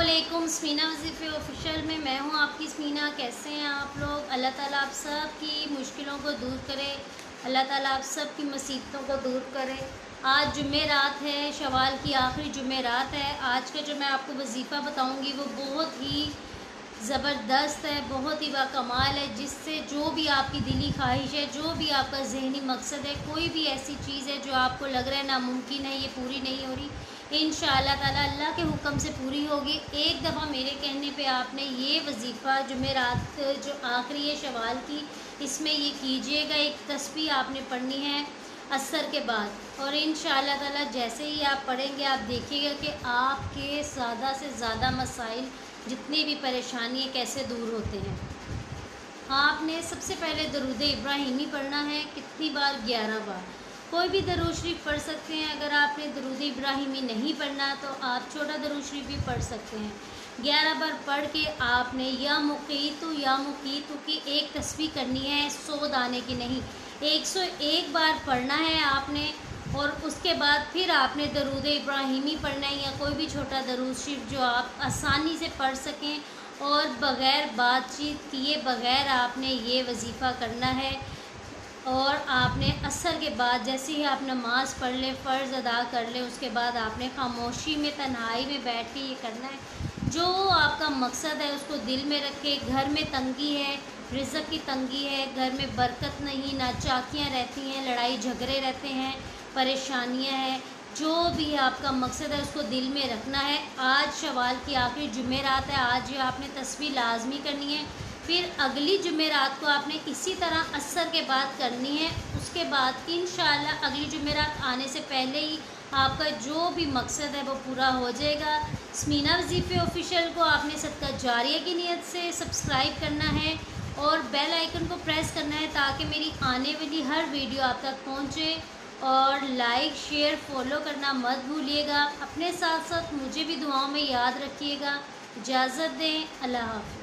अस्सलामुअलैकुम। स्मीना वज़ीफ़े ऑफिशियल में मैं हूँ आपकी स्मीना। कैसे हैं आप लोग? अल्लाह ताला आप सब की मुश्किलों को दूर करे, अल्लाह ताला आप सब की मुसीबतों को दूर करे। आज जुम्मे रात है, शवाल की आखिरी जुम्मे रात है। आज का जो मैं आपको वजीफ़ा बताऊँगी वो बहुत ही ज़बरदस्त है, बहुत ही बाकमाल है, जिससे जो भी आपकी दिली ख्वाहिश है, जो भी आपका ज़हनी मकसद है, कोई भी ऐसी चीज़ है जो आपको लग रहा है नामुमकिन है, ये पूरी नहीं हो रही, इंशाअल्लाह ताला अल्लाह के हुक्म से पूरी होगी। एक दफ़ा मेरे कहने पे आपने ये वजीफ़ा जुमेरात जो आखिरी है शवाल की, इसमें ये कीजिएगा। एक तस्बीह आपने पढ़नी है असर के बाद, और इंशाअल्लाह ताला जैसे ही आप पढ़ेंगे आप देखिएगा कि आपके ज़्यादा से ज़्यादा मसाइल, जितनी भी परेशानी है, कैसे दूर होते हैं। आपने सबसे पहले दरूद इब्राहिमी पढ़ना है। कितनी बार? 11 बार। कोई भी दरूद शरीफ पढ़ सकते हैं। अगर आपने दरूद इब्राहिमी नहीं पढ़ना तो आप छोटा दरूद शरीफ भी पढ़ सकते हैं। 11 बार पढ़ के आपने या मुकीतु की एक तस्बीह करनी है, 100 दाने की नहीं, 101 बार पढ़ना है आपने। और उसके बाद फिर आपने दरूद इब्राहिमी पढ़ना है या कोई भी छोटा दरूद शरीफ जो आप आसानी से पढ़ सकें, और बग़ैर बातचीत किए बग़ैर आपने ये वजीफ़ा करना है। और आपने असर के बाद जैसे ही आप नमाज़ पढ़ लें, फ़र्ज़ अदा कर लें, उसके बाद आपने खामोशी में, तन्हाई में बैठ के ये करना है। जो आपका मकसद है उसको दिल में रखें। घर में तंगी है, रिज़्क़ की तंगी है, घर में बरकत नहीं, नाचाकियाँ रहती हैं, लड़ाई झगड़े रहते हैं, परेशानियाँ हैं, जो भी आपका मकसद है उसको दिल में रखना है। आज शवाल की आखिरी जुमेरात है, आज ये आपने तस्बीह लाजमी करनी है। फिर अगली जुमेरात को आपने इसी तरह असर के बाद करनी है। उसके बाद इंशाअल्लाह अगली जुमेरात आने से पहले ही आपका जो भी मकसद है वो पूरा हो जाएगा। स्मीना वज़ीफ़े ऑफिशियल को आपने सदका जारिया की नीयत से सब्सक्राइब करना है और बेल आइकन को प्रेस करना है, ताकि मेरी आने वाली हर वीडियो आप तक पहुँचे। और लाइक, शेयर, फॉलो करना मत भूलिएगा। अपने साथ साथ मुझे भी दुआओं में याद रखिएगा। इजाज़त दें। अल्लाह हाफ़िज़।